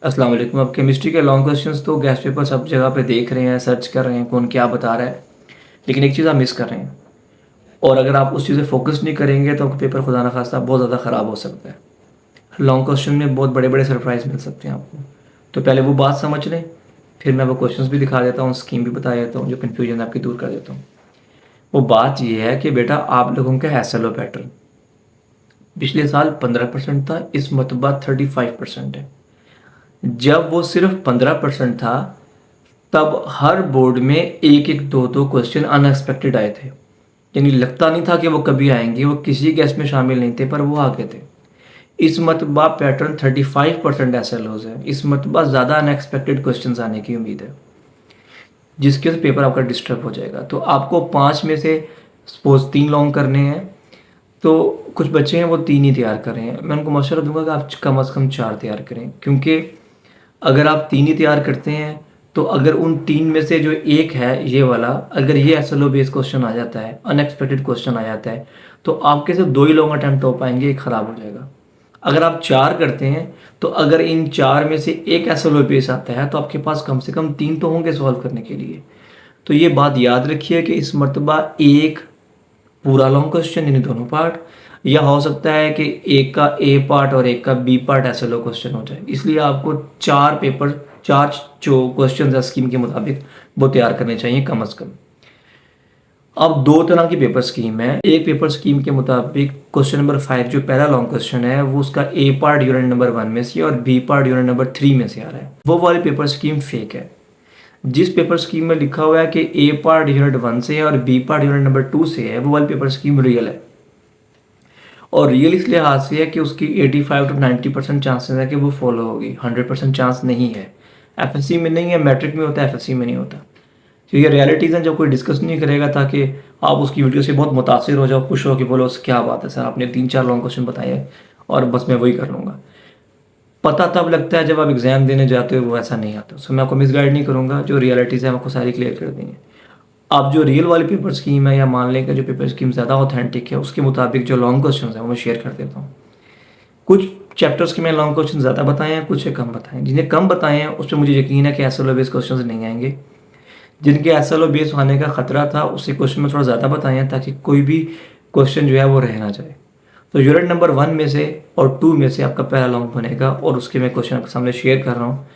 अस्सलाम वालेकुम। अब केमिस्ट्री के लॉन्ग क्वेश्चंस तो गेस्ट पेपर सब जगह पे देख रहे हैं, सर्च कर रहे हैं कौन क्या बता रहा है, लेकिन एक चीज़ आप मिस कर रहे हैं। और अगर आप उस चीज़ पे फोकस नहीं करेंगे तो आपका पेपर खुदा ना खास्ता बहुत ज़्यादा ख़राब हो सकता है। लॉन्ग क्वेश्चन में बहुत बड़े बड़े सरप्राइज मिल सकते हैं आपको। तो पहले वो बात समझ लें, फिर मैं वो क्वेश्चंस भी दिखा देता हूँ, स्कीम भी बता देता हूँ, जो कन्फ्यूजन आपकी दूर कर देता हूँ। वो बात ये है कि बेटा आप लोगों का एसएलओ पैटर्न पिछले साल 15% था, इस मतबा 35% है। जब वो सिर्फ 15% था तब हर बोर्ड में एक एक दो दो क्वेश्चन अनएक्सपेक्टेड आए थे। यानी लगता नहीं था कि वो कभी आएंगे, वो किसी गैस में शामिल नहीं थे पर वो आ गए थे। इस मतबा पैटर्न 35% ऐसे लॉस है। इस मतबा ज़्यादा अनएक्सपेक्टेड क्वेश्चंस आने की उम्मीद है, जिसके से पेपर आपका डिस्टर्ब हो जाएगा। तो आपको 5 में से सपोज 3 लॉन्ग करने हैं, तो कुछ बच्चे हैं वो 3 ही तैयार कर रहे हैं। मैं उनको मशवरा दूंगा कि आप कम से कम 4 तैयार करें, क्योंकि अगर आप 3 ही तैयार करते हैं तो अगर उन 3 में से जो एक है ये वाला, अगर ये एसएलओ बेस्ड क्वेश्चन आ जाता है, अनएक्सपेक्टेड क्वेश्चन आ जाता है, तो आपके से 2 ही लॉन्ग अटैम्प्ट हो पाएंगे, एक ख़राब हो जाएगा। अगर आप 4 करते हैं तो अगर इन 4 में से एक एसएलओ बेस आता है तो आपके पास कम से कम 3 तो होंगे सॉल्व करने के लिए। तो ये बात याद रखिए कि इस मरतबा एक पूरा लॉन्ग क्वेश्चन यानी दोनों पार्ट, या हो सकता है कि एक का ए पार्ट और एक का बी पार्ट ऐसे लो क्वेश्चन हो जाए। इसलिए आपको 4 पेपर, 4 जो क्वेश्चन है स्कीम के मुताबिक वो तैयार करने चाहिए कम अज़ कम। अब 2 तरह की पेपर स्कीम है। एक पेपर स्कीम के मुताबिक क्वेश्चन नंबर 5 जो पहला लॉन्ग क्वेश्चन है वो उसका ए पार्ट यूनिट नंबर 1 में से और बी पार्ट यूनिट नंबर 3 में से आ रहा है। वो वाली पेपर स्कीम फेक है। जिस पेपर स्कीम में लिखा हुआ है कि ए पार्ट यूनिट 1 से है और बी पार्ट यूनिट नंबर 2 से है, वो वाली पेपर स्कीम रियल है। और रियल इस लिहाज से है कि उसकी 85 to 90% चांसेस है कि वो फॉलो होगी, 100% चांस नहीं है। एफएससी में नहीं है, मैट्रिक में होता है, एफएससी में नहीं होता। तो ये रियलिटीज़ हैं जो कोई डिस्कस नहीं करेगा, ताकि आप उसकी वीडियो से बहुत मुतासिर हो जाओ, खुश हो कि बोलो क्या बात है सर, आपने 3-4 लॉन्ग क्वेश्चन बताए और बस मैं वही कर लूँगा। पता तब लगता है जब आप एग्ज़ाम देने जाते हो, वो ऐसा नहीं आता। सो मैं आपको मिसगाइड नहीं करूँगा, जो रियलिटीज़ है आपको सारी क्लियर कर देंगे। अब जो रियल वाली पेपर स्कीम है, या मान लें कि जो पेपर स्कीम ज़्यादा ऑथेंटिक है, उसके मुताबिक जो लॉन्ग क्वेश्चन है वो मैं शेयर कर देता हूँ। कुछ चैप्टर्स के मैं लॉन्ग क्वेश्चन ज़्यादा बताए हैं, कुछ कम बताए हैं। जिन्हें कम बताए हैं उस पर मुझे यकीन है कि एसएलओ बेस्ड क्वेश्चन नहीं आएंगे। जिनके एसएलओ बेस्ड आने का खतरा था उससे क्वेश्चन में थोड़ा ज़्यादा बताए हैं, ताकि कोई भी क्वेश्चन जो है वो रह ना जाए। तो यूनिट नंबर 1 में से और 2 में से आपका पहला लॉन्ग बनेगा, और उसके मैं क्वेश्चन आपके सामने शेयर कर रहा हूँ।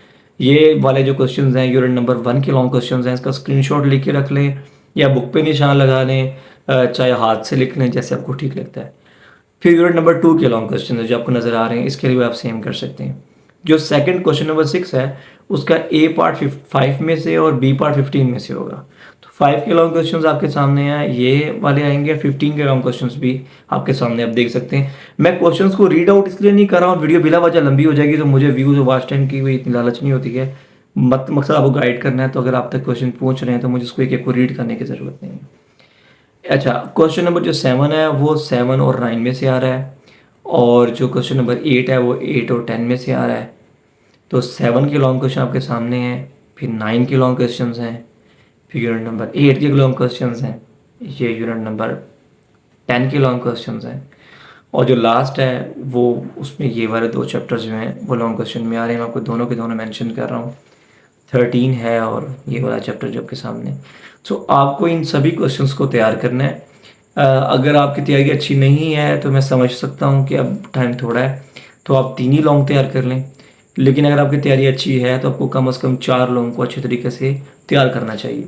ये वाले जो क्वेश्चन हैं यूनिट नंबर 1 के लॉन्ग क्वेश्चन हैं, इसका स्क्रीनशॉट लेके रख लें या बुक पे निशान लगा लें, चाहे हाथ से लिख लें, जैसे आपको ठीक लगता है। फिर यूनिट नंबर 2 के लॉन्ग क्वेश्चन है जो आपको नज़र आ रहे हैं, इसके लिए भी आप सेम कर सकते हैं। जो सेकंड क्वेश्चन नंबर 6 है उसका ए पार्ट 5 में से और बी पार्ट 15 में से होगा। तो 5 के लॉन्ग क्वेश्चंस आपके सामने हैं, ये वाले आएंगे। 15 के लॉन्ग क्वेश्चंस भी आपके सामने आप देख सकते हैं। मैं क्वेश्चंस को रीड आउट इसलिए नहीं कर रहा हूँ, वीडियो बिला वजह लंबी हो जाएगी, तो मुझे व्यूज़ और वॉच टाइम की कोई इतनी लालच नहीं होती है। मकसद आपको गाइड करना है, तो अगर आप तक क्वेश्चन पहुँच रहे हैं तो मुझे उसको एक एक को रीड करने की ज़रूरत नहीं है। अच्छा, क्वेश्चन नंबर जो 7 है वो 7 और 9 में से आ रहा है, और जो क्वेश्चन नंबर 8 है वो 8 और 10 में से आ रहा है। तो 7 के लॉन्ग क्वेश्चन आपके सामने हैं, फिर 9 के लॉन्ग क्वेश्चन हैं, फिर यूनिट नंबर 8 के लॉन्ग क्वेश्चन हैं, ये यूनिट नंबर 10 के लॉन्ग क्वेश्चन हैं, और जो लास्ट है वो उसमें ये वाले 2 चैप्टर्स जो हैं वो लॉन्ग क्वेश्चन में आ रहे हैं। मैं आपको दोनों के दोनों मेंशन कर रहा हूँ। 13 है और ये वाला चैप्टर जो आपके सामने। सो आपको इन सभी क्वेश्चंस को तैयार करना है। अगर आपकी तैयारी अच्छी नहीं है तो मैं समझ सकता हूँ कि अब टाइम थोड़ा है, तो आप 3 ही लॉन्ग तैयार कर लें। लेकिन अगर आपकी तैयारी अच्छी है तो आपको कम से कम 4 लॉन्ग को अच्छे तरीके से तैयार करना चाहिए।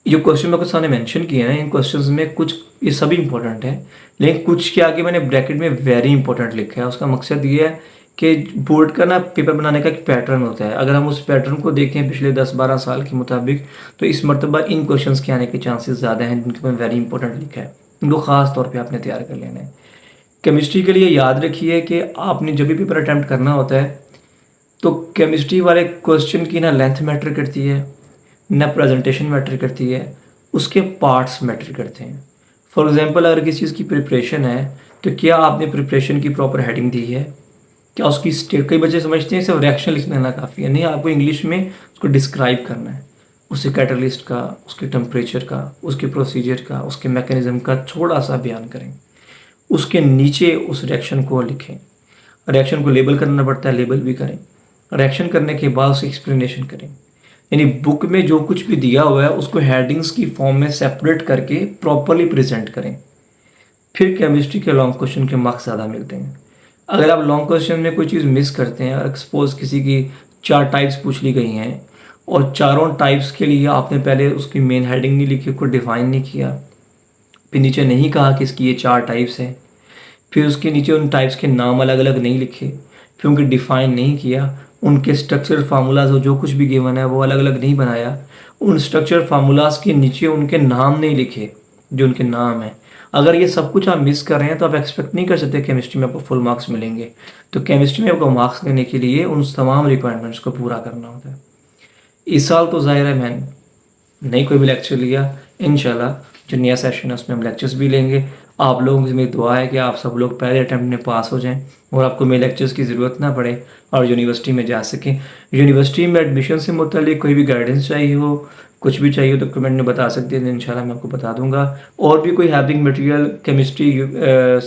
जो क्वेश्चन मैं आपके सामने मेंशन किए हैं, इन क्वेश्चंस में कुछ ये सभी इंपॉर्टेंट है, लेकिन कुछ के आगे मैंने ब्रैकेट में वेरी इंपॉर्टेंट लिखा है। उसका मकसद ये है कि बोर्ड का ना पेपर बनाने का एक पैटर्न होता है। अगर हम उस पैटर्न को देखें पिछले 10-12 साल के मुताबिक, तो इस मरतबा इन क्वेश्चंस के आने के चांसेस ज़्यादा हैं, जिनके ऊपर वेरी इंपॉर्टेंट लिखा है। इनको ख़ास तौर पे आपने तैयार कर लेना है। केमिस्ट्री के लिए याद रखिए कि आपने जब भी पेपर अटैम्प्ट करना होता है तो केमिस्ट्री वाले क्वेश्चन की ना लेंथ मैटर करती है, ना प्रेजेंटेशन मैटर करती है, उसके पार्ट्स मैटर करते हैं। फॉर एग्जांपल, अगर किसी चीज़ की प्रिपरेशन है तो क्या आपने प्रिपरेशन की प्रॉपर हेडिंग दी है, क्या उसकी स्टेट। कई बच्चे समझते हैं सिर्फ रिएक्शन लिख लेना काफ़ी है, नहीं, आपको इंग्लिश में उसको डिस्क्राइब करना है, उसके कैटलिस्ट का, उसके टेम्परेचर का, उसके प्रोसीजर का, उसके मैकेनिज्म का थोड़ा सा बयान करें। उसके नीचे उस रिएक्शन को लिखें। रिएक्शन को लेबल करना पड़ता है, लेबल भी करें। रिएक्शन करने के बाद उसकी एक्सप्लेनेशन करें। यानी बुक में जो कुछ भी दिया हुआ है उसको हेडिंग्स की फॉर्म में सेपरेट करके प्रॉपरली प्रेजेंट करें, फिर केमिस्ट्री के लॉन्ग क्वेश्चन के मार्क्स ज़्यादा मिलते हैं। अगर आप लॉन्ग क्वेश्चन में कोई चीज़ मिस करते हैं और सपोज किसी की 4 टाइप्स पूछ ली गई हैं और चारों टाइप्स के लिए आपने पहले उसकी मेन हेडिंग नहीं लिखी, उसको डिफाइन नहीं किया, फिर नीचे नहीं कहा कि इसकी ये 4 टाइप्स हैं, फिर उसके नीचे उन टाइप्स के नाम अलग अलग नहीं लिखे, फिर उनके डिफाइन नहीं किया, उनके स्ट्रक्चर फार्मूलाज जो कुछ भी गिवन है वो अलग अलग नहीं बनाया, उन स्ट्रक्चर फार्मूलाज के नीचे उनके नाम नहीं लिखे जो उनके नाम है। अगर ये सब कुछ आप मिस कर रहे हैं तो आप एक्सपेक्ट नहीं कर सकते केमिस्ट्री में आपको फुल मार्क्स मिलेंगे। तो केमिस्ट्री में आपको मार्क्स लेने के लिए उन तमाम रिक्वायरमेंट्स को पूरा करना होता है। इस साल तो जाहिर है मैंने नहीं कोई भी लेक्चर लिया, इंशाल्लाह जो नया सेशन है उसमें हम लेक्चर्स भी लेंगे। आप लोगों की मेरी दुआ है कि आप सब लोग पहले अटैम्प्ट में पास हो जाएं और आपको मेरे लेक्चर्स की ज़रूरत ना पड़े और यूनिवर्सिटी में जा सकें। यूनिवर्सिटी में एडमिशन से मुतालिक कोई भी गाइडेंस चाहिए हो, कुछ भी चाहिए हो तो कमेंट में बता सकते हैं, इंशाल्लाह मैं आपको बता दूंगा। और भी कोई helping material chemistry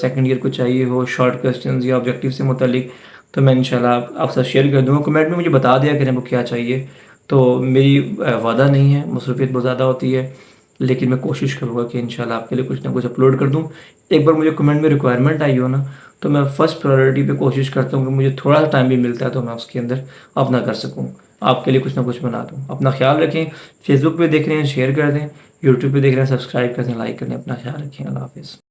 second year को चाहिए हो, शॉर्ट क्वेश्चंस या ऑब्जेक्टिव से मुतालिक, तो मैं इंशाल्लाह आपके साथ शेयर कर दूंगा। कमेंट में मुझे बता दिया करें आपको क्या चाहिए। तो मेरी वादा नहीं है, मसरूफियत बहुत ज़्यादा होती है, लेकिन मैं कोशिश करूँगा कि इंशाल्लाह आपके लिए कुछ ना कुछ अपलोड कर दूँ। एक बार मुझे कमेंट में रिक्वायरमेंट आई हो ना तो मैं फ़र्स्ट प्रायोरिटी पे कोशिश करता हूँ कि मुझे थोड़ा सा टाइम भी मिलता है तो मैं उसके अंदर अपना कर सकूँ, आपके लिए कुछ ना कुछ बना दूँ। अपना ख्याल रखें। फेसबुक पे देख रहे हैं शेयर कर दें, यूट्यूब पे देख रहे हैं सब्सक्राइब कर दें, लाइक कर दें। अपना ख्याल रखें। अल्लाह हाफ़िज़।